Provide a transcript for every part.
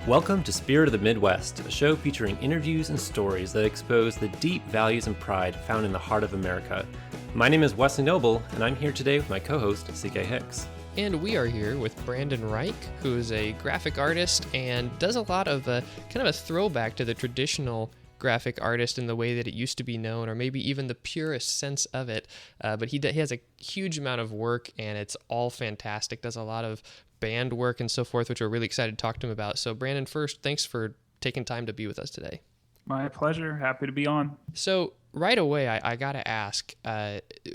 Welcome to Spirit of the Midwest, a show featuring interviews and stories that expose the deep values and pride found in the heart of America. My name is Wesley Noble, and I'm here today with my co-host, Rike Hicks. And we are here with Brandon Rike, who is a graphic artist and does a lot of kind of a throwback to the traditional graphic artist in the way that it used to be known, or maybe even the purest sense of it. But he has a huge amount of work, and it's all fantastic. Does a lot of band work and so forth, which we're really excited to talk to him about. So Brandon, first, thanks for taking time to be with us today. My pleasure. Happy to be on. So right away, I got to ask,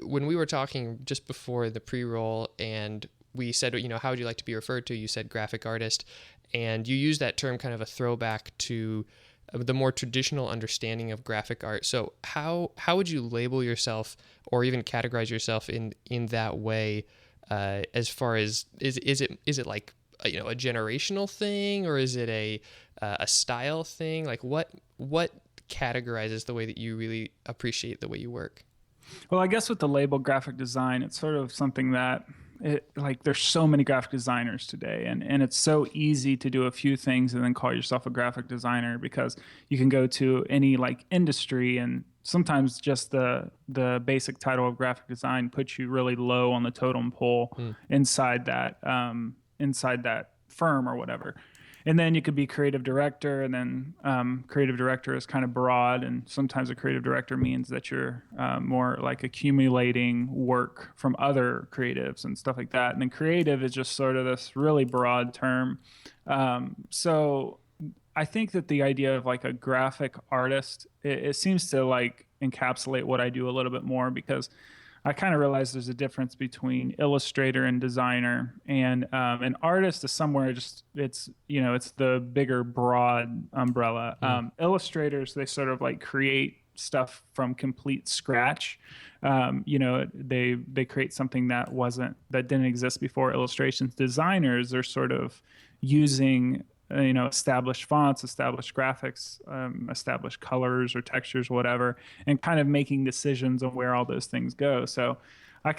when we were talking just before the pre-roll and we said, how would you like to be referred to? You said graphic artist, and you used that term kind of a throwback to the more traditional understanding of graphic art. So how would you label yourself or even categorize yourself in that way? As far as is it like a generational thing, or is it a style thing? Like what categorizes the way that you really appreciate the way you work? Well, I guess with the label graphic design, it's sort of something that there's so many graphic designers today, and it's so easy to do a few things and then call yourself a graphic designer, because you can go to any industry, and sometimes just the basic title of graphic design puts you really low on the totem pole inside that firm or whatever. And then you could be creative director, and then creative director is kind of broad, and sometimes a creative director means that you're more like accumulating work from other creatives and stuff like that. And then creative is just sort of this really broad term. So I think that the idea of a graphic artist, it seems to encapsulate what I do a little bit more, because I kind of realize there's a difference between illustrator and designer, and an artist is somewhere it's the bigger broad umbrella. Illustrators, they sort of create stuff from complete scratch. They create something that didn't exist before. Illustrations designers are sort of using established fonts, established graphics, established colors or textures, whatever, and kind of making decisions on where all those things go. So I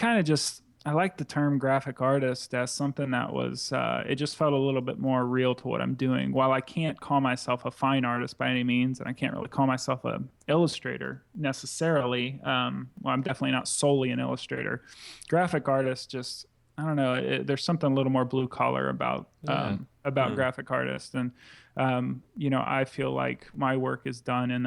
like the term graphic artist as something that was, it just felt a little bit more real to what I'm doing. While I can't call myself a fine artist by any means, and I can't really call myself an illustrator necessarily, I'm definitely not solely an illustrator. Graphic artist, just, I don't know, there's something a little more blue collar about graphic artists. And, I feel like my work is done in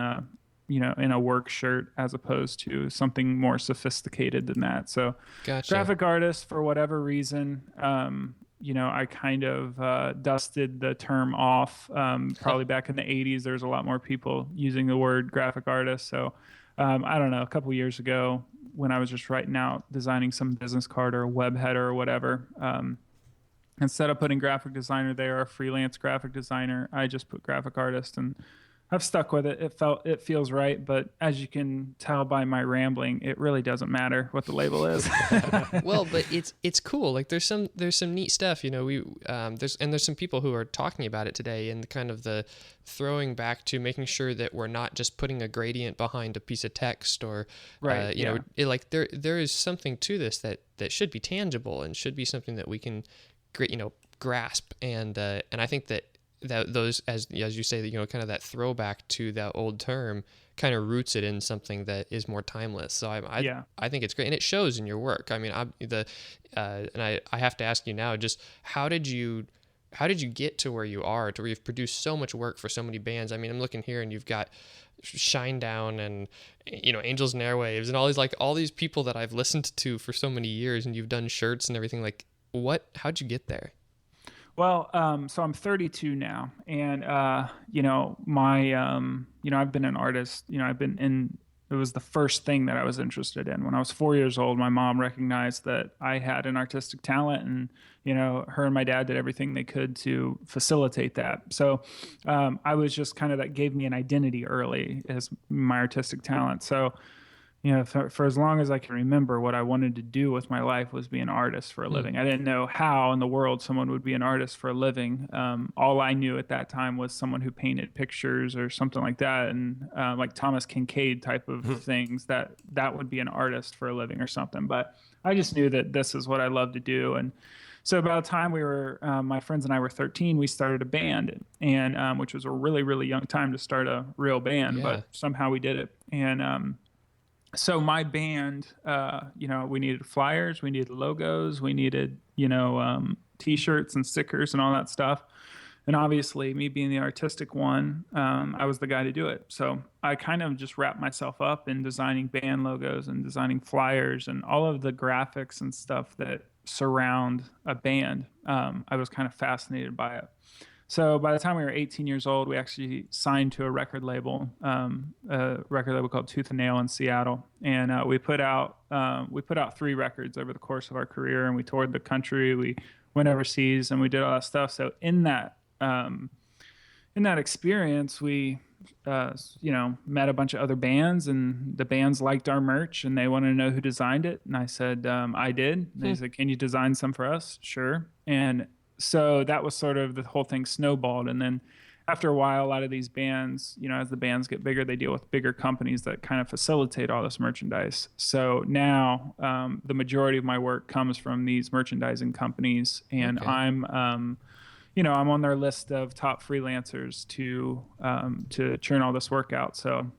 a work shirt as opposed to something more sophisticated than that. So Gotcha. Graphic artist, for whatever reason, I kind of dusted the term off. Probably back in the 80s, there's a lot more people using the word graphic artist. So I don't know, a couple years ago, when I was just writing out, designing some business card or a web header or whatever, instead of putting graphic designer there or freelance graphic designer, I just put graphic artist, and I've stuck with it. It feels right, but as you can tell by my rambling, it really doesn't matter what the label is. Well, but it's cool. There's some neat stuff. There's some people who are talking about it today, and kind of the throwing back to making sure that we're not just putting a gradient behind a piece of text, or right. There is something to this that should be tangible and should be something that we can grasp, and I think that those, as you say, that kind of that throwback to that old term kind of roots it in something that is more timeless. So I think it's great, and it shows in your work. I mean, I have to ask you now, just how did you get to where you are, to where you've produced so much work for so many bands? I mean, I'm looking here, and you've got Shinedown and Angels and Airwaves and all these people that I've listened to for so many years, and you've done shirts and everything. How'd you get there? Well, so I'm 32 now, and I've been an artist. It was the first thing that I was interested in. When I was 4 years old, my mom recognized that I had an artistic talent, and her and my dad did everything they could to facilitate that. So I was just that gave me an identity early as my artistic talent. So for as long as I can remember, what I wanted to do with my life was be an artist for a living. I didn't know how in the world someone would be an artist for a living. All I knew at that time was someone who painted pictures or something like that, and like Thomas Kincaid type of things, that would be an artist for a living or something. But I just knew that this is what I love to do. And So by the time we were, my friends and I were 13, we started a band, and which was a really, really young time to start a real band, Yeah. but somehow we did it. And so my band, we needed flyers, we needed logos, we needed, T-shirts and stickers and all that stuff. And obviously, me being the artistic one, I was the guy to do it. So I kind of just wrapped myself up in designing band logos and designing flyers and all of the graphics and stuff that surround a band. I was kind of fascinated by it. So by the time we were 18 years old, we actually signed to a record label called Tooth and Nail in Seattle, and we put out 3 records over the course of our career, and we toured the country, we went overseas, and we did all that stuff. So in that experience, we met a bunch of other bands, and the bands liked our merch, and they wanted to know who designed it, and I said I did. And they said, "Can you design some for us?" Sure. And so that was sort of the whole thing snowballed. And then after a while, a lot of these bands, as the bands get bigger, they deal with bigger companies that kind of facilitate all this merchandise. So now the majority of my work comes from these merchandising companies, and Okay. I'm on their list of top freelancers to churn all this work out. So,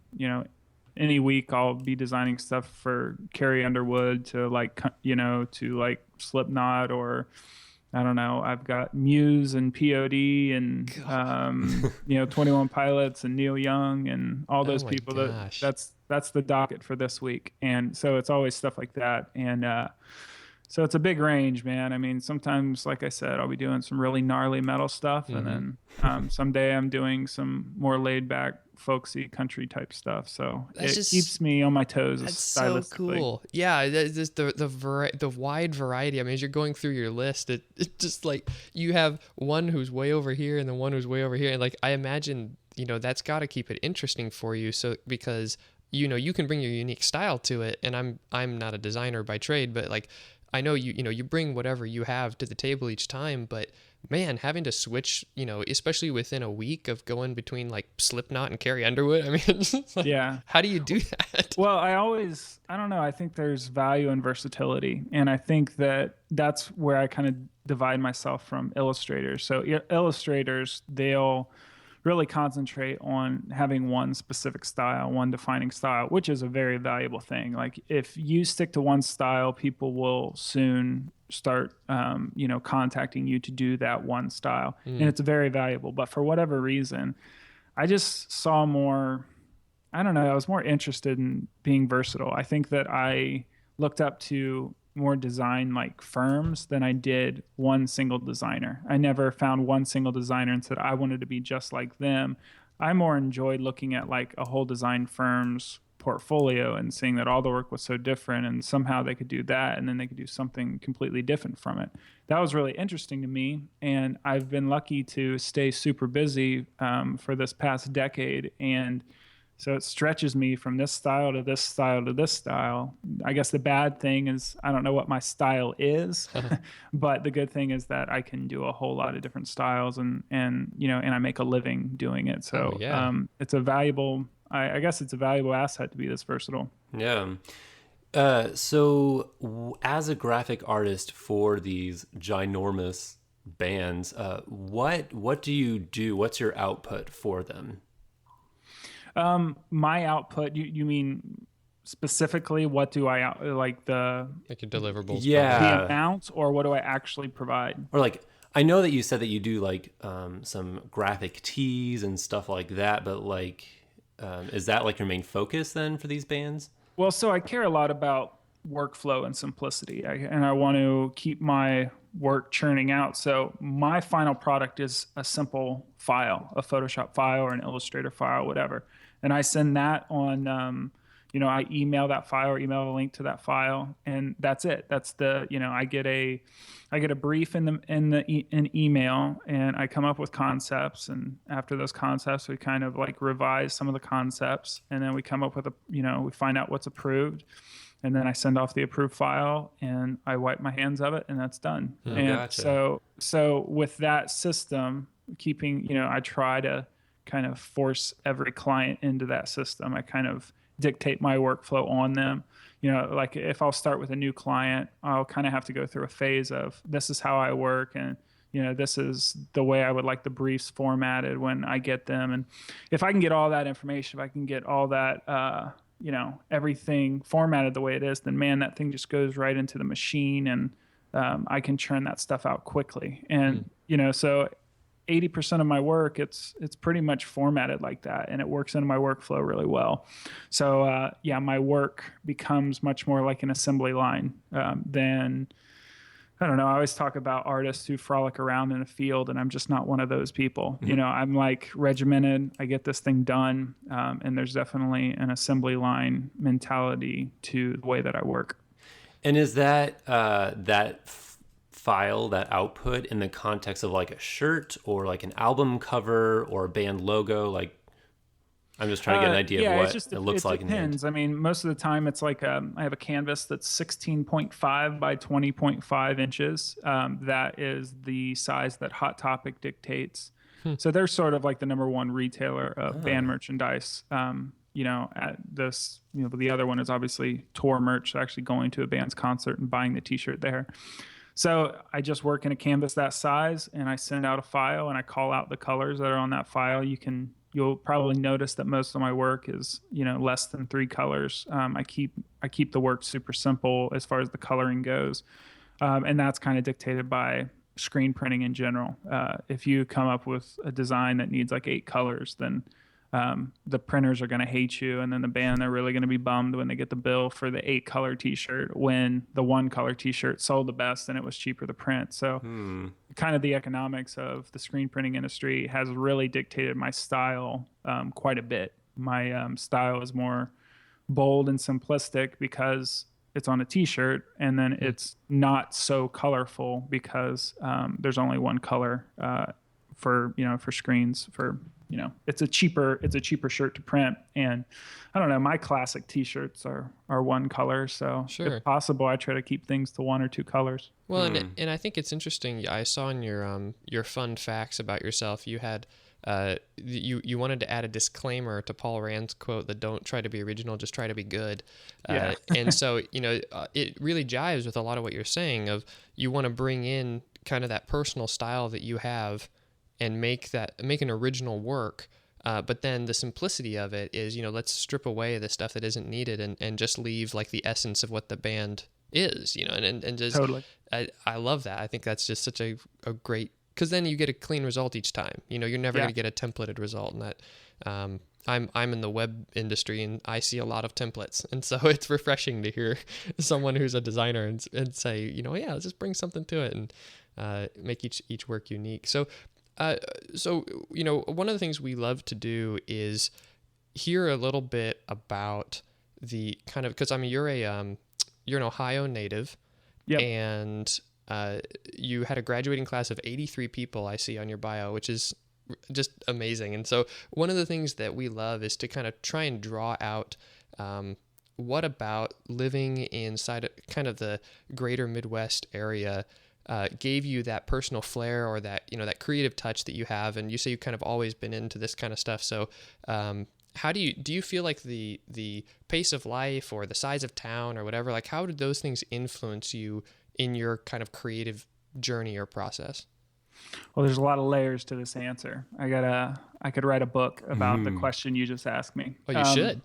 any week I'll be designing stuff for Carrie Underwood to Slipknot, or I don't know. I've got Muse and POD and 21 Pilots and Neil Young and all those my people. gosh. That's the docket for this week, and so it's always stuff like that. And so it's a big range, man. I mean, sometimes, like I said, I'll be doing some really gnarly metal stuff, and then someday I'm doing some more laid back, folksy country type stuff. So keeps me on my toes. That's so cool. Yeah, just the wide variety. I mean, as you're going through your list, it's just like you have one who's way over here and then one who's way over here, and like I imagine, that's got to keep it interesting for you. So because you can bring your unique style to it, and I'm not a designer by trade, but like I know you bring whatever you have to the table each time, but man, having to switch, especially within a week of going between like Slipknot and Carrie Underwood, I mean, yeah. How do you do that? Well, I don't know. I think there's value in versatility. And I think that's where I kind of divide myself from illustrators. So illustrators, they'll really concentrate on having one specific style, one defining style, which is a very valuable thing. Like if you stick to one style, people will soon start, contacting you to do that one style. And it's very valuable. But for whatever reason, I just saw more, I don't know, I was more interested in being versatile. I think that I looked up to more design like firms than I did one single designer. I never found one single designer and said I wanted to be just like them. I more enjoyed looking at like a whole design firm's portfolio and seeing that all the work was so different, and somehow they could do that and then they could do something completely different from it. That was really interesting to me, and I've been lucky to stay super busy for this past decade, and so it stretches me from this style to this style to this style. I guess the bad thing is I don't know what my style is, but the good thing is that I can do a whole lot of different styles, and I make a living doing it. So it's a valuable, I guess it's a valuable asset to be this versatile. Yeah. So as a graphic artist for these ginormous bands, what do you do? What's your output for them? My output, you mean specifically what do I like your deliverables? Yeah. The amount, or what do I actually provide? Or like, I know that you said that you do like some graphic tees and stuff like that, but like, is that like your main focus then for these bands? Well, so I care a lot about workflow and simplicity, and I want to keep my work churning out. So my final product is a simple file, a Photoshop file or an Illustrator file, whatever. And I send that on, I email that file or email a link to that file, and that's it. That's the, I get a brief in email, and I come up with concepts. And after those concepts, we kind of like revise some of the concepts, and then we come up with we find out what's approved. And then I send off the approved file, and I wipe my hands of it, and that's done. And gotcha. so with that system, keeping, I try to kind of force every client into that system. I kind of dictate my workflow on them. Like if I'll start with a new client, I'll kind of have to go through a phase of this is how I work, and this is the way I would like the briefs formatted when I get them. And if I can get all that information, if I can get all that, everything formatted the way it is, then man, that thing just goes right into the machine, and I can churn that stuff out quickly. And, so 80% of my work, it's pretty much formatted like that, and it works into my workflow really well. So, my work becomes much more like an assembly line than, I don't know. I always talk about artists who frolic around in a field, and I'm just not one of those people. I'm like regimented. I get this thing done, and there's definitely an assembly line mentality to the way that I work. And is that file, that output, in the context of like a shirt or like an album cover or a band logo? Like, I'm just trying to get an idea of what it looks like. It depends. I mean, most of the time it's like I have a canvas that's 16.5 by 20.5 inches. That is the size that Hot Topic dictates. So they're sort of like the number one retailer of band merchandise. At this, the other one is obviously tour merch, actually going to a band's concert and buying the t-shirt there. So I just work in a canvas that size, and I send out a file, and I call out the colors that are on that file. You'll probably notice that most of my work is, less than 3 colors. I keep the work super simple as far as the coloring goes. And that's kind of dictated by screen printing in general. If you come up with a design that needs like 8 colors, then the printers are going to hate you, and then the band, they're really going to be bummed when they get the bill for the 8 color t-shirt when the 1 color t-shirt sold the best and it was cheaper to print. So kind of the economics of the screen printing industry has really dictated my style quite a bit. My style is more bold and simplistic because it's on a t-shirt, and then it's not so colorful because there's only 1 color for screens. It's a cheaper shirt to print. And I don't know, my classic t-shirts are 1 color. So if possible, I try to keep things to 1 or 2 colors. Well, and I think it's interesting. I saw in your fun facts about yourself, you had you wanted to add a disclaimer to Paul Rand's quote that don't try to be original, just try to be good. And so, it really jives with a lot of what you're saying of you want to bring in kind of that personal style that you have and make an original work. But then the simplicity of it is, let's strip away the stuff that isn't needed and just leave like the essence of what the band is, and just totally. I love that. I think that's just such a great, because then you get a clean result each time. You're never going to get a templated result. And that I'm in the web industry, and I see a lot of templates, and so it's refreshing to hear someone who's a designer and say, let's just bring something to it and make each work unique. So one of the things we love to do is hear a little bit about the kind of, because I mean, you're an Ohio native, and you had a graduating class of 83 people I see on your bio, which is just amazing. And so one of the things that we love is to kind of try and draw out what about living inside kind of the greater Midwest area gave you that personal flair or that, that creative touch that you have. And you say you've kind of always been into this kind of stuff. So how do you feel like the pace of life or the size of town or whatever, like how did those things influence you in your kind of creative journey or process? Well, there's a lot of layers to this answer. I could write a book about the question you just asked me. Oh, you should.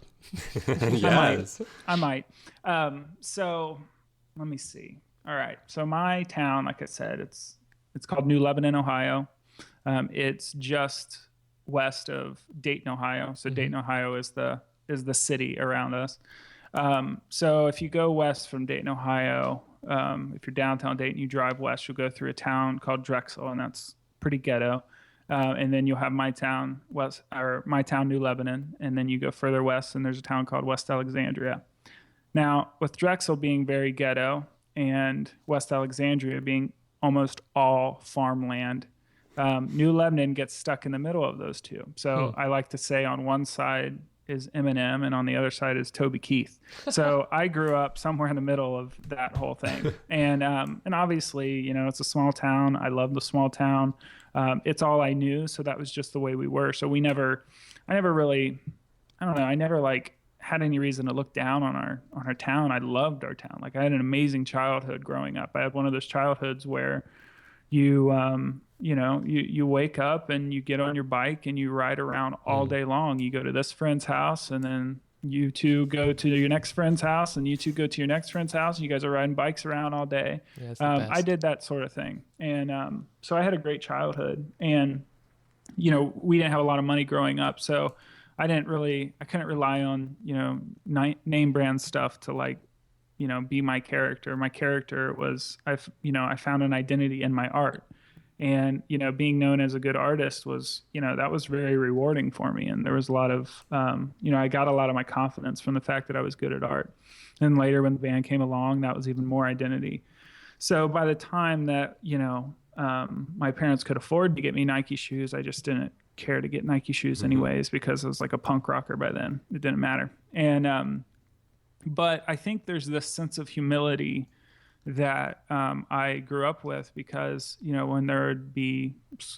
Yes. I might. So let me see. All right. So my town, like I said, it's called New Lebanon, Ohio. It's just west of Dayton, Ohio. So Dayton, Ohio is the city around us. So if you go west from Dayton, Ohio, if you're downtown Dayton, you drive west, you'll go through a town called Drexel, and that's pretty ghetto. And then you'll have my town, New Lebanon, and then you go further west, and there's a town called West Alexandria. Now, with Drexel being very ghetto and West Alexandria being almost all farmland, New Lebanon gets stuck in the middle of those two. So I like to say on one side is Eminem and on the other side is Toby Keith. So I grew up somewhere in the middle of that whole thing. And obviously, it's a small town. I love the small town. It's all I knew. So that was just the way we were. So I never like had any reason to look down on our town. I loved our town. Like I had an amazing childhood growing up. I had one of those childhoods where you you wake up and you get on your bike and you ride around all day long. You go to this friend's house, and then you two go to your next friend's house, and you two go to your next friend's house, and you guys are riding bikes around all day. Yeah, that's the best. I did that sort of thing. And so I had a great childhood. And, we didn't have a lot of money growing up. So I couldn't rely on, name brand stuff to like, be my character. My character was, I found an identity in my art. And, being known as a good artist was, that was very rewarding for me. And there was a lot of, I got a lot of my confidence from the fact that I was good at art. And later when the band came along, that was even more identity. So by the time that, my parents could afford to get me Nike shoes, I just didn't care to get Nike shoes anyways, because I was like a punk rocker by then. It didn't matter. And, but I think there's this sense of humility that I grew up with, because, when there would be,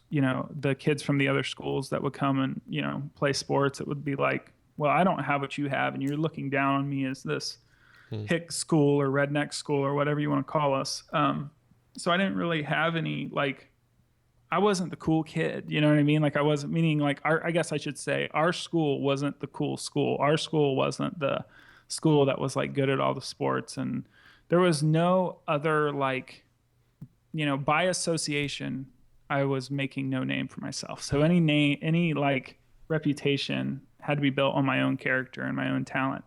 the kids from the other schools that would come and, play sports, it would be like, well, I don't have what you have, and you're looking down on me as this hick school or redneck school or whatever you want to call us. So I didn't really have any, like, I wasn't the cool kid, you know what I mean? Like I wasn't, meaning like I guess I should say our school wasn't the cool school. Our school wasn't the school that was like good at all the sports, and there was no other, like, by association, I was making no name for myself. So any like reputation had to be built on my own character and my own talent.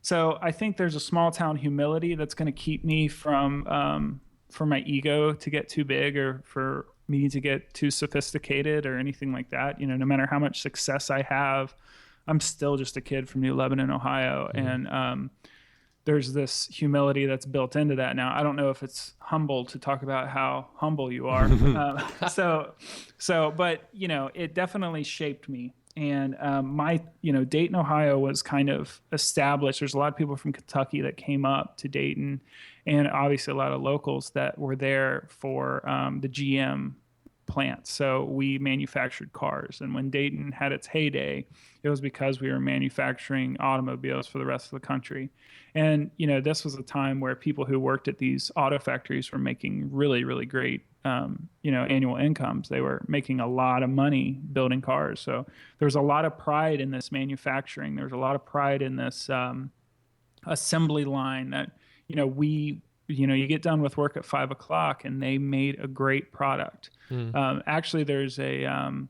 So I think there's a small town humility that's going to keep me from, for my ego to get too big, or for me to get too sophisticated or anything like that. No matter how much success I have, I'm still just a kid from New Lebanon, Ohio. And, there's this humility that's built into that. Now, I don't know if it's humble to talk about how humble you are. But, it definitely shaped me. And my, Dayton, Ohio was kind of established. There's a lot of people from Kentucky that came up to Dayton, and obviously a lot of locals that were there for the GM plant. So we manufactured cars. And when Dayton had its heyday, it was because we were manufacturing automobiles for the rest of the country. And, this was a time where people who worked at these auto factories were making really, really great, annual incomes. They were making a lot of money building cars. So there was a lot of pride in this manufacturing. There was a lot of pride in this assembly line that, you get done with work at 5 o'clock and they made a great product. Actually, there's an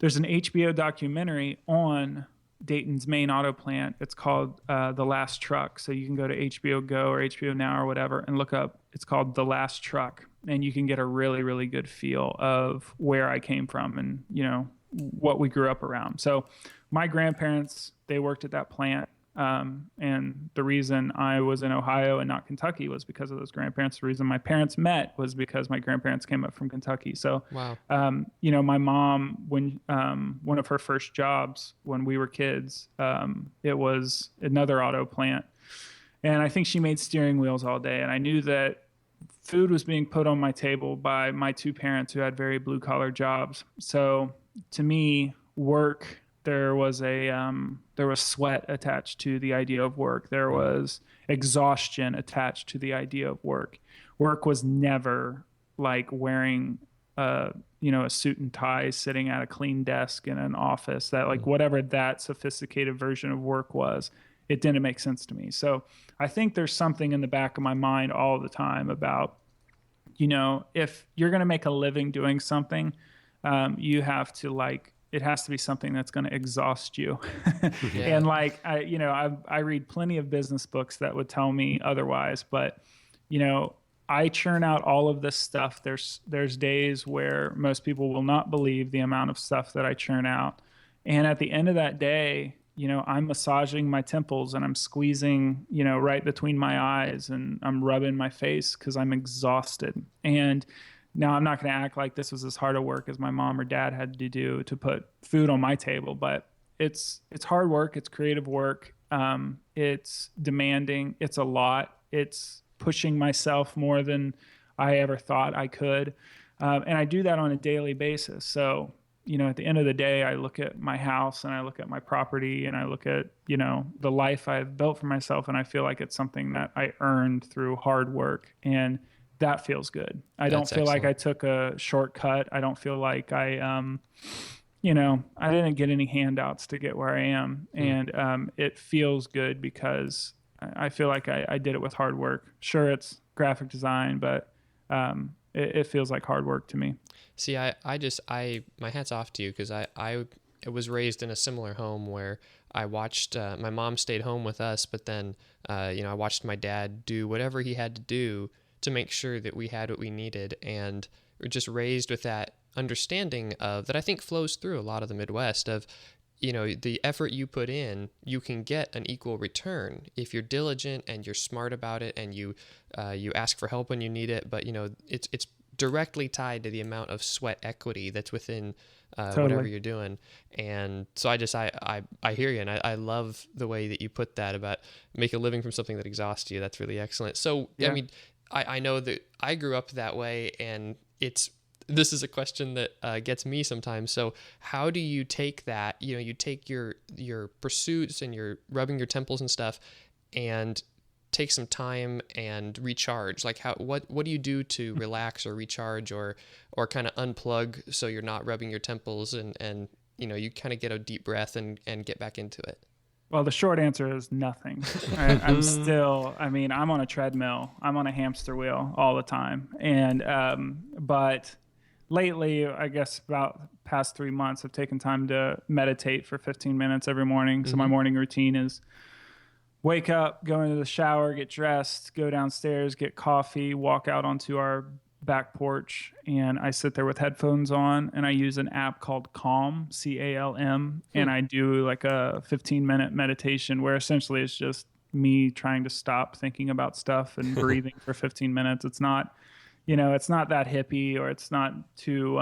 HBO documentary on Dayton's main auto plant. It's called The Last Truck. So you can go to HBO Go or HBO Now or whatever and look up. It's called The Last Truck, and you can get a really, really good feel of where I came from and what we grew up around. So my grandparents, they worked at that plant. And the reason I was in Ohio and not Kentucky was because of those grandparents. The reason my parents met was because my grandparents came up from Kentucky. So, wow. My mom, when one of her first jobs when we were kids, it was another auto plant. And I think she made steering wheels all day. And I knew that food was being put on my table by my two parents who had very blue collar jobs. So to me, work, there was sweat attached to the idea of work. There was exhaustion attached to the idea of work. Work was never like wearing a suit and tie, sitting at a clean desk in an office. That, like, whatever that sophisticated version of work was, it didn't make sense to me. So I think there's something in the back of my mind all the time about, if you're going to make a living doing something, you have to it has to be something that's going to exhaust you. Yeah. And I read plenty of business books that would tell me otherwise, but, I churn out all of this stuff. There's days where most people will not believe the amount of stuff that I churn out. And at the end of that day, I'm massaging my temples and I'm squeezing, right between my eyes, and I'm rubbing my face because I'm exhausted. And now, I'm not going to act like this was as hard a work as my mom or dad had to do to put food on my table, but it's hard work. It's creative work. It's demanding. It's a lot. It's pushing myself more than I ever thought I could. And I do that on a daily basis. So, at the end of the day, I look at my house and I look at my property and I look at, the life I've built for myself. And I feel like it's something that I earned through hard work. And that feels good. I don't feel like I took a shortcut. I don't feel like I didn't get any handouts to get where I am. And it feels good because I feel like I did it with hard work. Sure, it's graphic design, but it feels like hard work to me. See, my hat's off to you, because I was raised in a similar home where I watched, my mom stayed home with us, but then, I watched my dad do whatever he had to do to make sure that we had what we needed. And we're just raised with that understanding of that, I think flows through a lot of the Midwest of, the effort you put in, you can get an equal return if you're diligent and you're smart about it, and you ask for help when you need it. But it's directly tied to the amount of sweat equity that's within whatever you're doing. And so I hear you, and I love the way that you put that about make a living from something that exhausts you. That's really excellent. So yeah. I mean, I know that I grew up that way, and this is a question that gets me sometimes. So how do you take that, you take your pursuits and you're rubbing your temples and stuff, and take some time and recharge? Like what do you do to relax or recharge or kind of unplug so you're not rubbing your temples and you kind of get a deep breath and get back into it? Well, the short answer is nothing. I'm on a treadmill. I'm on a hamster wheel all the time. And, but lately, I guess about past 3 months, I've taken time to meditate for 15 minutes every morning. So my morning routine is wake up, go into the shower, get dressed, go downstairs, get coffee, walk out onto our back porch, and I sit there with headphones on, and I use an app called Calm, CALM, and I do like a 15-minute meditation where essentially it's just me trying to stop thinking about stuff and breathing for 15 minutes. It's not, it's not that hippie, or it's not too,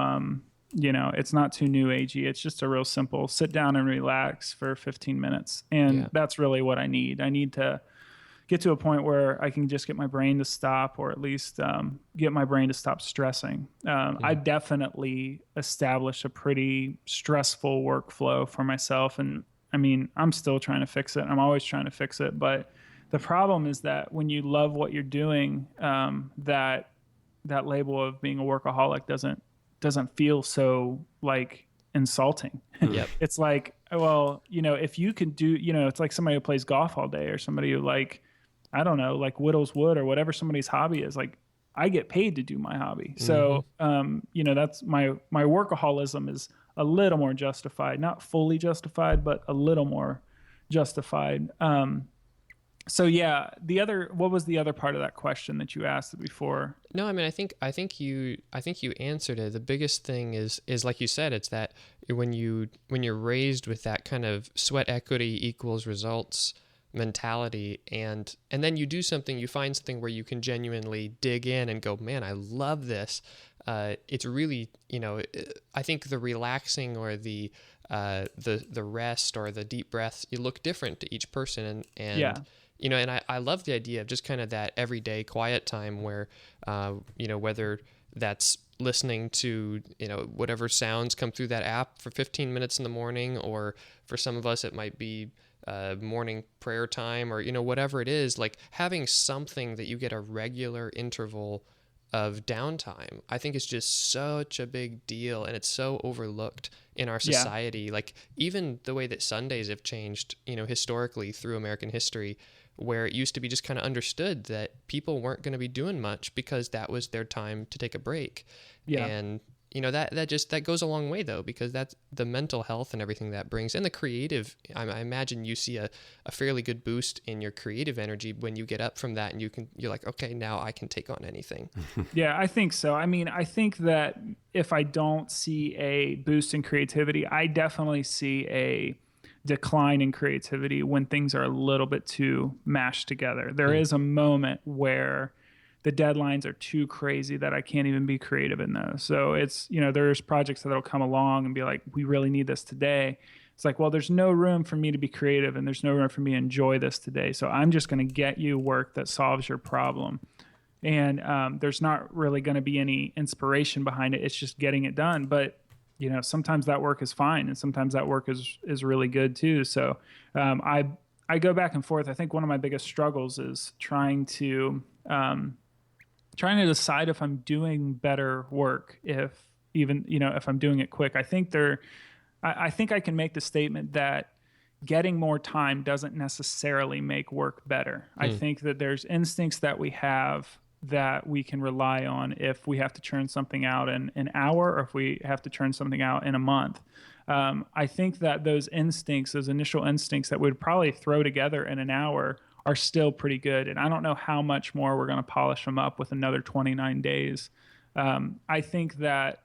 it's not too new agey. It's just a real simple sit down and relax for 15 minutes. And that's really what I need. I need to get to a point where I can just get my brain to stop, or at least get my brain to stop stressing. I definitely established a pretty stressful workflow for myself. And I mean, I'm still trying to fix it. I'm always trying to fix it. But the problem is that when you love what you're doing, that label of being a workaholic doesn't feel so like insulting. Yep. It's like, well, if you can do, it's like somebody who plays golf all day, or somebody who I don't know, like whittles wood, or whatever somebody's hobby is. Like, I get paid to do my hobby. So, that's my workaholism is a little more justified, not fully justified, but a little more justified. So yeah, what was the other part of that question that you asked before? No, I mean, I think you answered it. The biggest thing is like you said, it's that when you're raised with that kind of sweat equity equals results mentality, and then you do something, you find something where you can genuinely dig in and go, man, I love this. It's really, I think the relaxing or the rest or the deep breaths, you look different to each person, and and I love the idea of just kind of that everyday quiet time where, whether that's listening to, whatever sounds come through that app for 15 minutes in the morning, or for some of us, it might be morning prayer time, or, whatever it is, like having something that you get a regular interval of downtime, I think is just such a big deal, and it's so overlooked in our society. Like even the way that Sundays have changed, historically through American history, where it used to be just kind of understood that people weren't going to be doing much because that was their time to take a break. Yeah. And that goes a long way though, because that's the mental health and everything that brings, and the creative. I imagine you see a fairly good boost in your creative energy when you get up from that, and you're like, okay, now I can take on anything. Yeah, I think so. I mean, I think that if I don't see a boost in creativity, I definitely see a decline in creativity when things are a little bit too mashed together. There is a moment where the deadlines are too crazy that I can't even be creative in those. So it's, there's projects that'll come along and be like, we really need this today. It's like, well, there's no room for me to be creative, and there's no room for me to enjoy this today. So I'm just going to get you work that solves your problem. And there's not really going to be any inspiration behind it. It's just getting it done. But sometimes that work is fine, and sometimes that work is really good too. So I go back and forth. I think one of my biggest struggles is trying to decide if I'm doing better work, if I'm doing it quick. I think I can make the statement that getting more time doesn't necessarily make work better. I think that there's instincts that we have that we can rely on if we have to churn something out in an hour, or if we have to churn something out in a month. I think that those initial instincts that we'd probably throw together in an hour are still pretty good. And I don't know how much more we're going to polish them up with another 29 days. I think that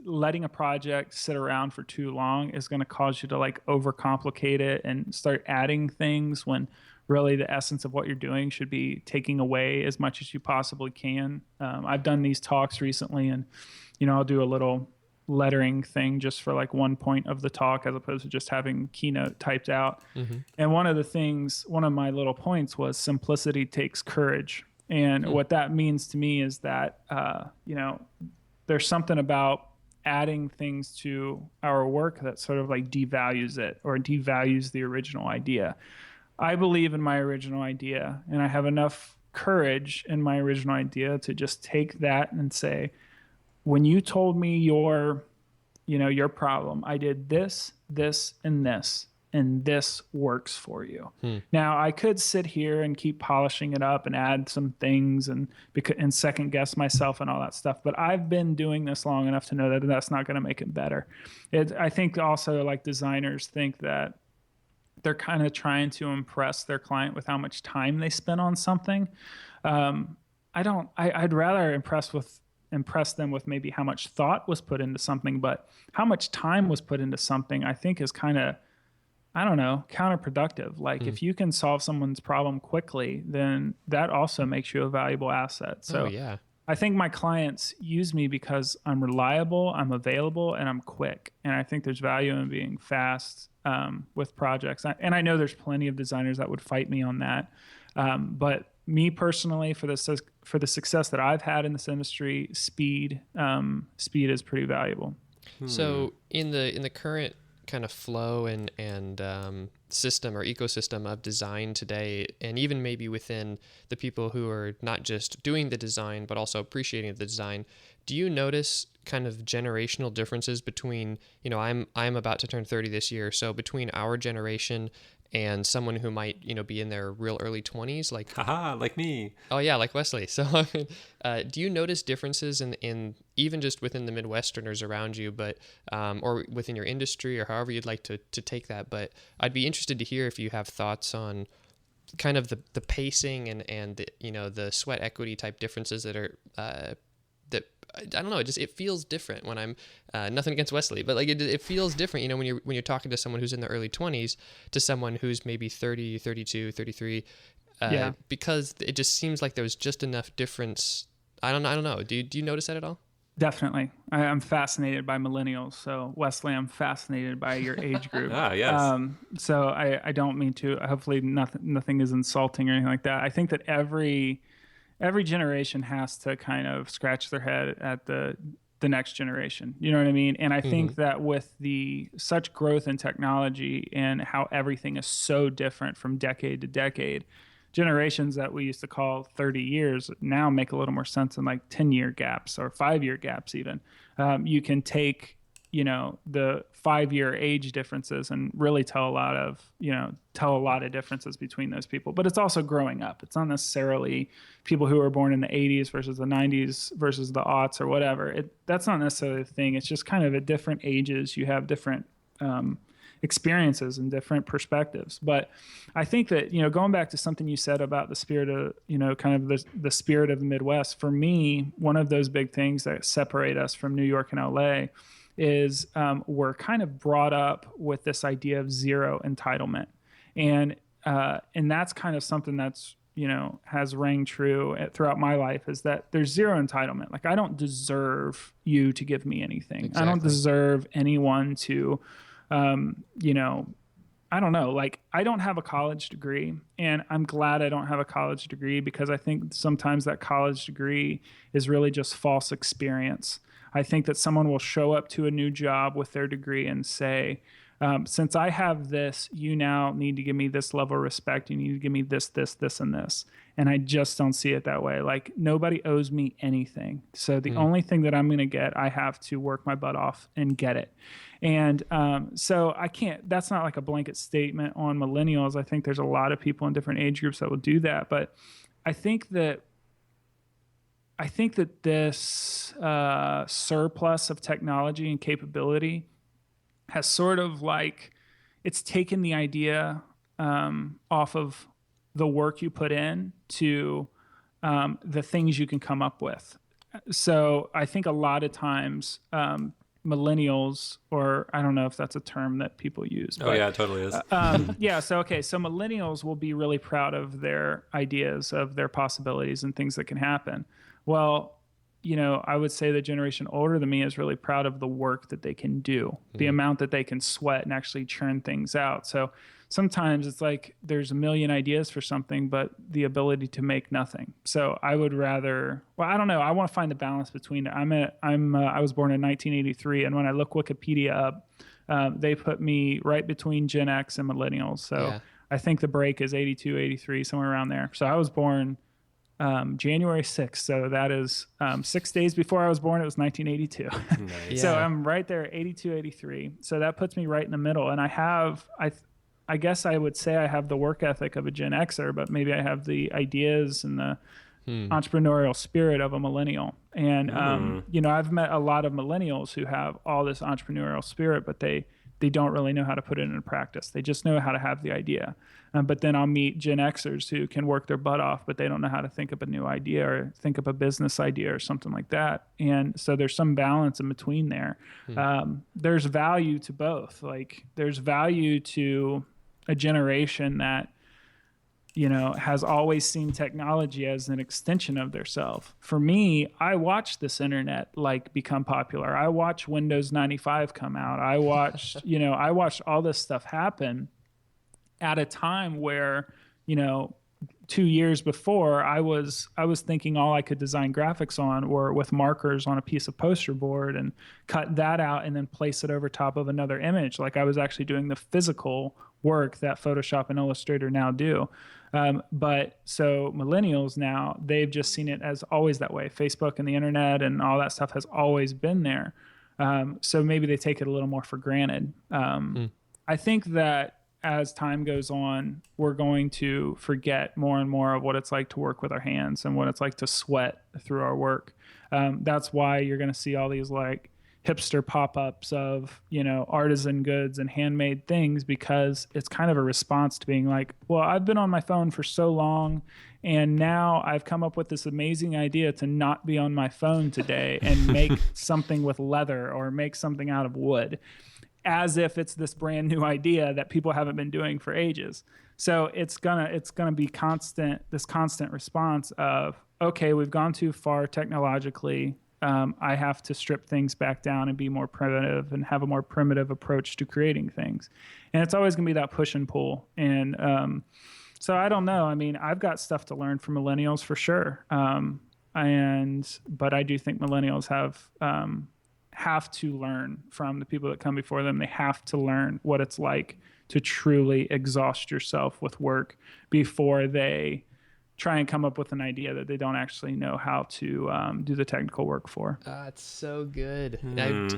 letting a project sit around for too long is going to cause you to like overcomplicate it and start adding things when really the essence of what you're doing should be taking away as much as you possibly can. I've done these talks recently, and I'll do a little lettering thing just for like one point of the talk as opposed to just having keynote typed out. And one of my little points was simplicity takes courage. And what that means to me is that there's something about adding things to our work that sort of like devalues it or devalues the original idea. I believe in my original idea, and I have enough courage in my original idea to just take that and say, when you told me your problem, I did this, and this works for you. Now, I could sit here and keep polishing it up and add some things and second guess myself and all that stuff, but I've been doing this long enough to know that that's not going to make it better. I think also like designers think that they're kind of trying to impress their client with how much time they spend on something. I'd rather impress them with maybe how much thought was put into something, but how much time was put into something, I think is kind of, counterproductive. Like if you can solve someone's problem quickly, then that also makes you a valuable asset. So I think my clients use me because I'm reliable, I'm available, and I'm quick. And I think there's value in being fast with projects. And I know there's plenty of designers that would fight me on that. But me personally, for the success that I've had in this industry, speed is pretty valuable. So in the current kind of flow and system or ecosystem of design today, and even maybe within the people who are not just doing the design but also appreciating the design, do you notice kind of generational differences between, I'm about to turn 30 this year, so between our generation and someone who might, be in their real early 20s, like like me. Oh yeah, like Wesley. So do you notice differences in even just within the Midwesterners around you, but or within your industry, or however you'd like to take that? But I'd be interested to hear if you have thoughts on kind of the pacing and the, the sweat equity type differences that are that I don't know. It feels different when I'm nothing against Wesley, but like it feels different, when you're talking to someone who's in their early 20s to someone who's maybe 30, 32, 33, because it just seems like there's just enough difference. I don't know. Do you notice that at all? Definitely. I'm fascinated by millennials. So Wesley, I'm fascinated by your age group. Yes. So I don't mean to, hopefully nothing is insulting or anything like that. I think that every generation has to kind of scratch their head at the next generation. You know what I mean? And I think that with such growth in technology and how everything is so different from decade to decade, generations that we used to call 30 years now make a little more sense in like 10-year gaps or 5-year gaps even. You can take, the 5-year age differences and really tell a lot of differences between those people. But it's also growing up. It's not necessarily people who were born in the 80s versus the 90s versus the aughts or whatever. That's not necessarily the thing. It's just kind of at different ages, you have different experiences and different perspectives. But I think that, going back to something you said about the spirit of, kind of the spirit of the Midwest, for me, one of those big things that separate us from New York and LA is we're kind of brought up with this idea of zero entitlement. And that's kind of something that's, has rang true throughout my life, is that there's zero entitlement. Like, I don't deserve you to give me anything. Exactly. I don't deserve anyone to, I don't know, like, I don't have a college degree, and I'm glad I don't have a college degree, because I think sometimes that college degree is really just false experience. I think that someone will show up to a new job with their degree and say, since I have this, you now need to give me this level of respect. You need to give me this, this, this, and this. And I just don't see it that way. Like, nobody owes me anything. So the only thing that I'm going to get, I have to work my butt off and get it. And so I can't, that's not like a blanket statement on millennials. I think there's a lot of people in different age groups that will do that. But I think that this surplus of technology and capability has sort of like, it's taken the idea off of the work you put in to the things you can come up with. So I think a lot of times millennials, or I don't know if that's a term that people use. Oh, yeah, it totally is. Yeah. So millennials will be really proud of their ideas, of their possibilities and things that can happen. Well, I would say the generation older than me is really proud of the work that they can do, the amount that they can sweat and actually churn things out. So sometimes it's like there's a million ideas for something, but the ability to make nothing. So I would rather, I don't know. I want to find the balance between it. I was born in 1983, and when I look Wikipedia up, they put me right between Gen X and millennials. So I think the break is 82, 83, somewhere around there. So I was born January 6th. So that is 6 days before I was born. It was 1982. Nice. So I'm right there, 82, 83. So that puts me right in the middle. And I guess I would say I have the work ethic of a Gen Xer, but maybe I have the ideas and the entrepreneurial spirit of a millennial. And, I've met a lot of millennials who have all this entrepreneurial spirit, but they don't really know how to put it into practice. They just know how to have the idea. But then I'll meet Gen Xers who can work their butt off, but they don't know how to think up a new idea or think up a business idea or something like that. And so there's some balance in between there. There's value to both. Like, there's value to a generation that, has always seen technology as an extension of their self. For me, I watched this internet become popular. I watched Windows 95 come out. I watched, I watched all this stuff happen at a time where, 2 years before, I was thinking all I could design graphics on were with markers on a piece of poster board and cut that out and then place it over top of another image. Like, I was actually doing the physical work that Photoshop and Illustrator now do. But so millennials now, they've just seen it as always that way. Facebook and the internet and all that stuff has always been there. So maybe they take it a little more for granted. I think that as time goes on, we're going to forget more and more of what it's like to work with our hands and what it's like to sweat through our work. That's why you're going to see all these hipster pop-ups of, artisan goods and handmade things, because it's kind of a response to being like, well, I've been on my phone for so long, and now I've come up with this amazing idea to not be on my phone today and make something with leather or make something out of wood, as if it's this brand new idea that people haven't been doing for ages. So it's gonna be this constant response of, okay, we've gone too far technologically. I have to strip things back down and be more primitive and have a more primitive approach to creating things. And it's always going to be that push and pull. And so I don't know. I mean, I've got stuff to learn from millennials for sure. But I do think millennials have to learn from the people that come before them. They have to learn what it's like to truly exhaust yourself with work before they try and come up with an idea that they don't actually know how to do the technical work for. It's so good.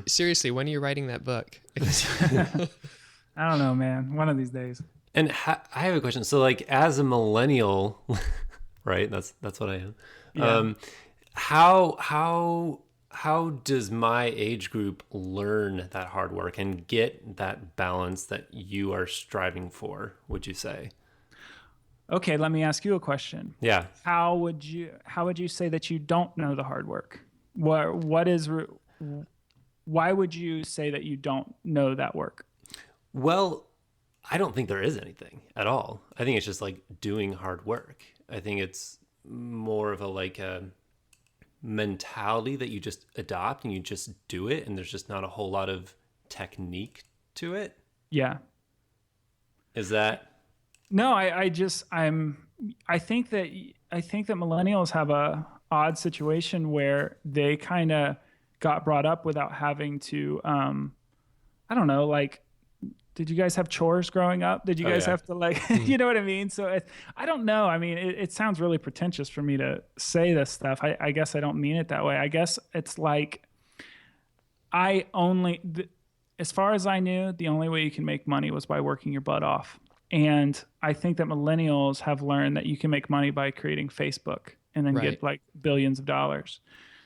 Seriously, when are you writing that book? I don't know, man. One of these days. And I have a question. So, as a millennial, right? That's what I am. Yeah. How does my age group learn that hard work and get that balance that you are striving for, would you say? Okay, let me ask you a question. Yeah. How would you say that you don't know the hard work? Why would you say that you don't know that work? Well, I don't think there is anything at all. I think it's just doing hard work. I think it's more of a mentality that you just adopt and you just do it, and there's just not a whole lot of technique to it. Yeah. Is that? No, I think that millennials have a odd situation where they kind of got brought up without having to, I don't know, like, did you guys have chores growing up? Did you guys have to like, you know what I mean? So I don't know. I mean, it sounds really pretentious for me to say this stuff. I guess I don't mean it that way. I guess it's like, as far as I knew, the only way you can make money was by working your butt off. And I think that millennials have learned that you can make money by creating Facebook and then get like billions of dollars.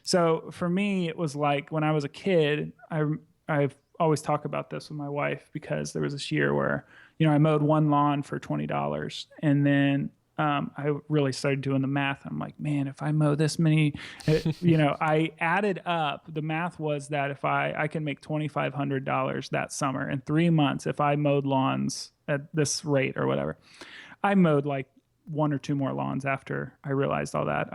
So for me, it was like when I was a kid, I've always talk about this with my wife, because there was this year where, I mowed one lawn for $20, and then I really started doing the math. I'm like, man, if I mow this many, I added up. The math was that if I can make $2,500 that summer in 3 months, if I mowed lawns at this rate or whatever. I mowed like 1 or 2 more lawns after I realized all that.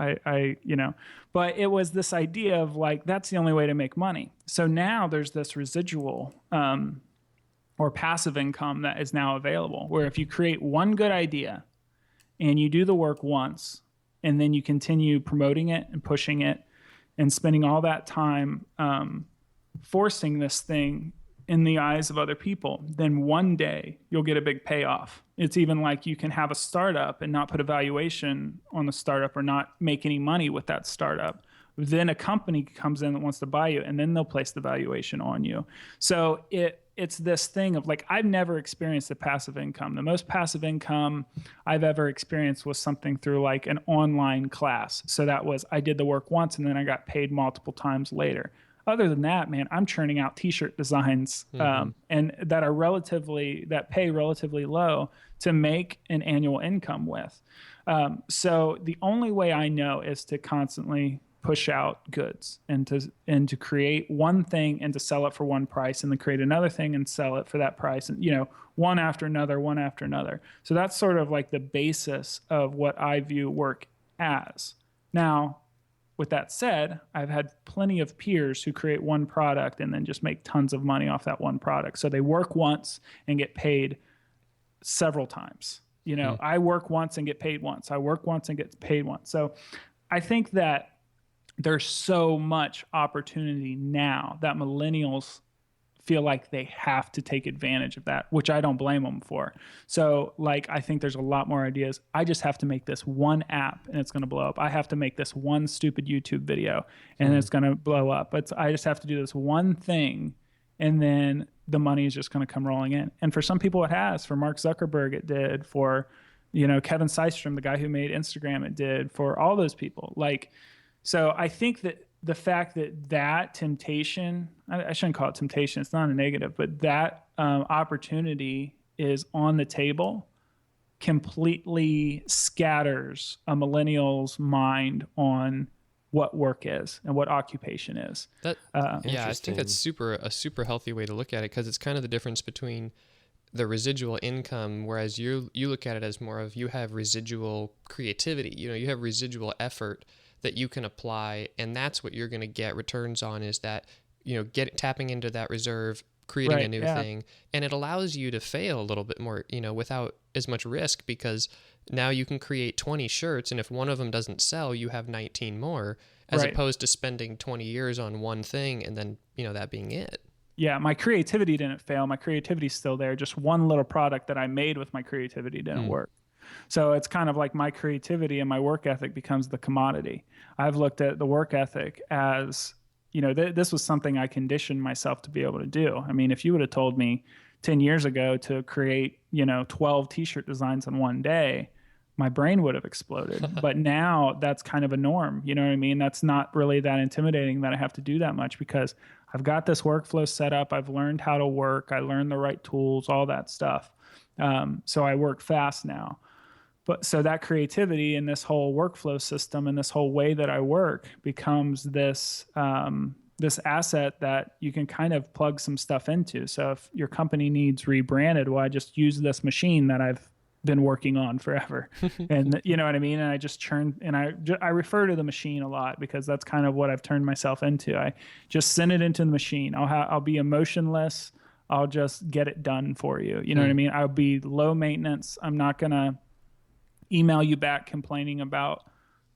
But it was this idea of like, that's the only way to make money. So now there's this residual or passive income that is now available, where if you create one good idea and you do the work once, and then you continue promoting it and pushing it and spending all that time forcing this thing in the eyes of other people, then one day you'll get a big payoff. It's even like you can have a startup and not put a valuation on the startup or not make any money with that startup. Then a company comes in that wants to buy you, and then they'll place the valuation on you. So it's this thing of like, I've never experienced a passive income. The most passive income I've ever experienced was something through like an online class. So that was, I did the work once and then I got paid multiple times later. Other than that, man, I'm churning out t-shirt designs and that pay relatively low to make an annual income with. So the only way I know is to constantly push out goods and to create one thing and to sell it for one price, and then create another thing and sell it for that price, and one after another. So that's sort of like the basis of what I view work as. Now, with that said, I've had plenty of peers who create one product and then just make tons of money off that one product. So they work once and get paid several times. I work once and get paid once. I work once and get paid once. So I think that there's so much opportunity now that millennials feel like they have to take advantage of that, which I don't blame them for. So like, I think there's a lot more ideas. I just have to make this one app and it's going to blow up. I have to make this one stupid YouTube video and it's going to blow up. I just have to do this one thing, and then the money is just going to come rolling in. And for some people it has. For Mark Zuckerberg it did. For Kevin Systrom, the guy who made Instagram, it did. For all those people. So I think that the fact that temptation, I shouldn't call it temptation, it's not a negative, but that opportunity is on the table, completely scatters a millennial's mind on what work is and what occupation is. I think that's a super healthy way to look at it, because it's kind of the difference between the residual income, whereas you look at it as more of, you have residual creativity, you have residual effort that you can apply, and that's what you're going to get returns on, is that, tapping into that reserve, creating a new thing, and it allows you to fail a little bit more, without as much risk, because now you can create 20 shirts, and if one of them doesn't sell, you have 19 more, as opposed to spending 20 years on one thing and then, that being it. Yeah, my creativity didn't fail. My creativity's still there. Just one little product that I made with my creativity didn't work. So it's kind of like my creativity and my work ethic becomes the commodity. I've looked at the work ethic as, this was something I conditioned myself to be able to do. I mean, if you would have told me 10 years ago to create, 12 t-shirt designs in one day, my brain would have exploded. But now that's kind of a norm. You know what I mean? That's not really that intimidating that I have to do that much, because I've got this workflow set up. I've learned how to work. I learned the right tools, all that stuff. So I work fast now. But so that creativity and this whole workflow system and this whole way that I work becomes this asset that you can kind of plug some stuff into. So if your company needs rebranded, well, I just use this machine that I've been working on forever. And you know what I mean? And I just churn, and I refer to the machine a lot, because that's kind of what I've turned myself into. I just send it into the machine. I'll be emotionless. I'll just get it done for you. You know what I mean? I'll be low maintenance. I'm not going to email you back complaining about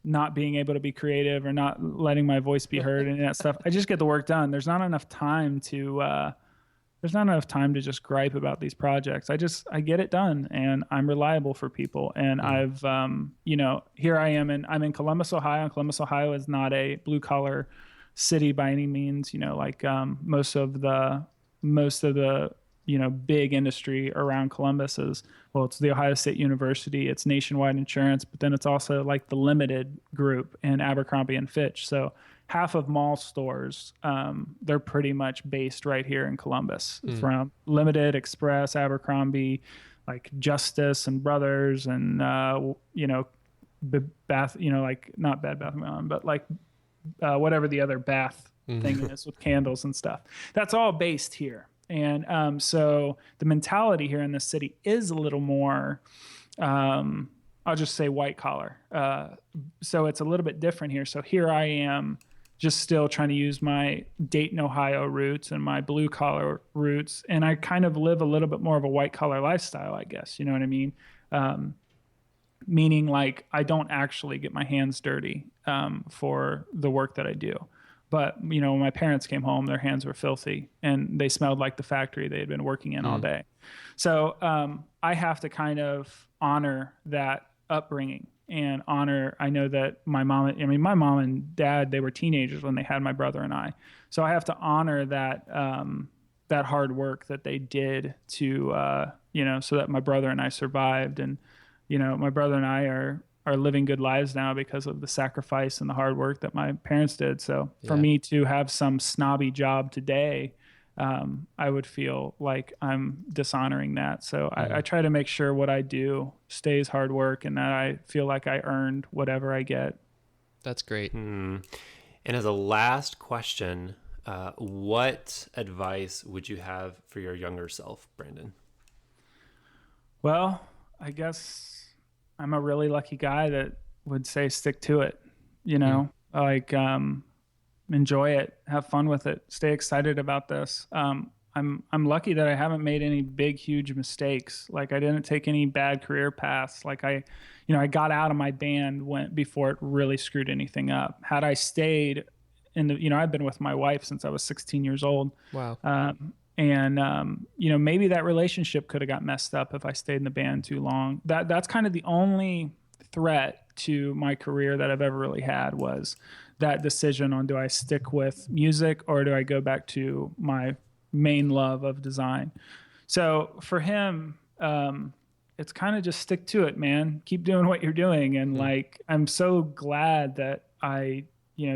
not being able to be creative or not letting my voice be heard and that stuff. I just get the work done. There's not enough time to just gripe about these projects. I get it done, and I'm reliable for people. And I've, here I am, and I'm in Columbus, Ohio. Columbus, Ohio is not a blue collar city by any means. Like most of the big industry around Columbus is, well, it's the Ohio State University, it's Nationwide Insurance, but then it's also like the Limited Group and Abercrombie and Fitch. So half of mall stores, they're pretty much based right here in Columbus, from Limited, Express, Abercrombie, like Justice and Brothers, and Bath, like not Bed Bath & Beyond, but like whatever the other bath thing is with candles and stuff. That's all based here. And so the mentality here in this city is a little more, I'll just say white collar. So it's a little bit different here. So here I am just still trying to use my Dayton, Ohio roots and my blue collar roots. And I kind of live a little bit more of a white collar lifestyle, I guess. You know what I mean? Meaning like I don't actually get my hands dirty for the work that I do. But, when my parents came home, their hands were filthy and they smelled like the factory they had been working in all day. So I have to kind of honor that upbringing and I know that my mom and dad, they were teenagers when they had my brother and I. So I have to honor that, that hard work that they did to, so that my brother and I survived. And, my brother and I are living good lives now because of the sacrifice and the hard work that my parents did. So for me to have some snobby job today, I would feel like I'm dishonoring that. So I try to make sure what I do stays hard work and that I feel like I earned whatever I get. That's great. And as a last question, what advice would you have for your younger self, Brandon? Well, I guess I'm a really lucky guy that would say stick to it, like enjoy it, have fun with it, stay excited about this. I'm lucky that I haven't made any big, huge mistakes. Like I didn't take any bad career paths. Like I got out of my band before it really screwed anything up. Had I stayed in the, I've been with my wife since I was 16 years old. Wow. Maybe that relationship could have got messed up if I stayed in the band too long. That's kind of the only threat to my career that I've ever really had was that decision on, do I stick with music or do I go back to my main love of design? So for him, it's kind of just stick to it, man. Keep doing what you're doing. And I'm so glad that I,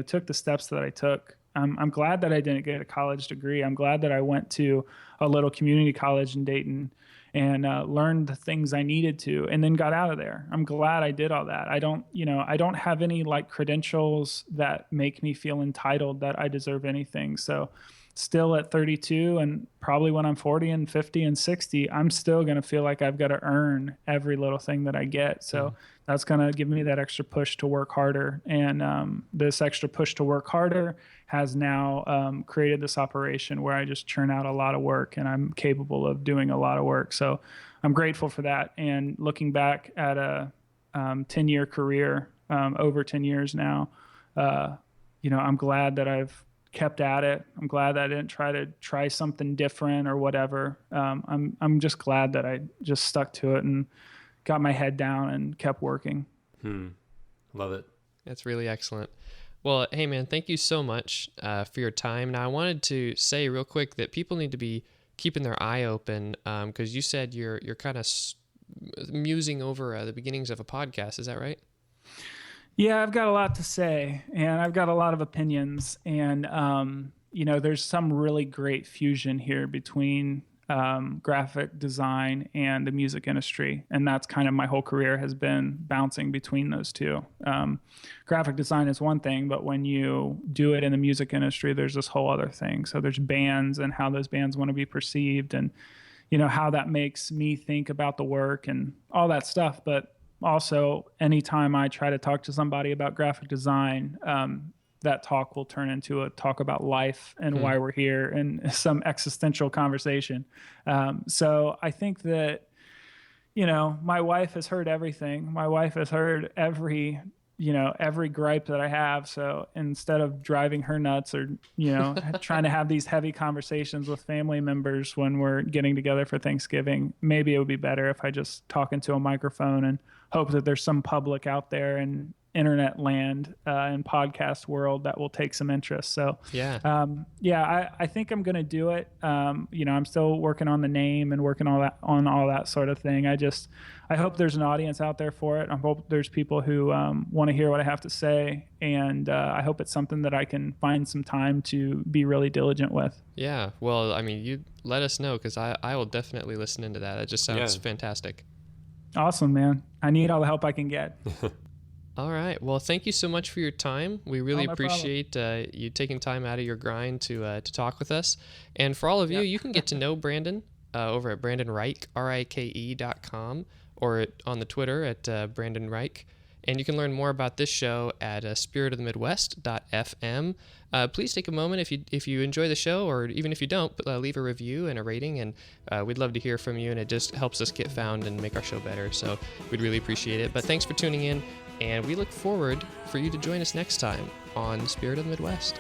took the steps that I took. I'm glad that I didn't get a college degree. I'm glad that I went to a little community college in Dayton and learned the things I needed to, and then got out of there. I'm glad I did all that. I don't have any credentials that make me feel entitled that I deserve anything. So still at 32 and probably when I'm 40 and 50 and 60, I'm still going to feel like I've got to earn every little thing that I get. So that's going to give me that extra push to work harder. And this extra push to work harder has now created this operation where I just churn out a lot of work and I'm capable of doing a lot of work. So I'm grateful for that. And looking back at a 10-year career, over 10 years now, I'm glad that I've kept at it. I'm glad that I didn't try something different or whatever. I'm just glad that I just stuck to it and got my head down and kept working. Love it. That's really excellent. Well, hey man, thank you so much for your time. Now I wanted to say real quick that people need to be keeping their eye open because you said you're kind of musing over the beginnings of a podcast. Is that right? Yeah, I've got a lot to say and I've got a lot of opinions, and there's some really great fusion here between graphic design and the music industry. And that's kind of my whole career has been bouncing between those two. Graphic design is one thing, but when you do it in the music industry, there's this whole other thing. So there's bands and how those bands want to be perceived and, how that makes me think about the work and all that stuff. But also, anytime I try to talk to somebody about graphic design, that talk will turn into a talk about life and why we're here and some existential conversation. So I think that, my wife has heard everything. My wife has heard every every gripe that I have. So instead of driving her nuts or, trying to have these heavy conversations with family members when we're getting together for Thanksgiving, maybe it would be better if I just talk into a microphone and hope that there's some public out there in internet land and podcast world that will take some interest. So I think I'm going to do it. I'm still working on the name and working on all that sort of thing. I hope there's an audience out there for it. I hope there's people who want to hear what I have to say. And I hope it's something that I can find some time to be really diligent with. Yeah. Well, I mean, you let us know, because I will definitely listen into that. That just sounds fantastic. Awesome, man. I need all the help I can get. All right. Well, thank you so much for your time. We really no appreciate you taking time out of your grind to talk with us. And for all of you, you can get to know Brandon over at Brandon Rike, RIKE.com, or on the Twitter at Brandon Rike. And you can learn more about this show at spiritofthemidwest.fm. Please take a moment if you enjoy the show, or even if you don't, leave a review and a rating, and we'd love to hear from you, and it just helps us get found and make our show better. So we'd really appreciate it. But thanks for tuning in, and we look forward for you to join us next time on Spirit of the Midwest.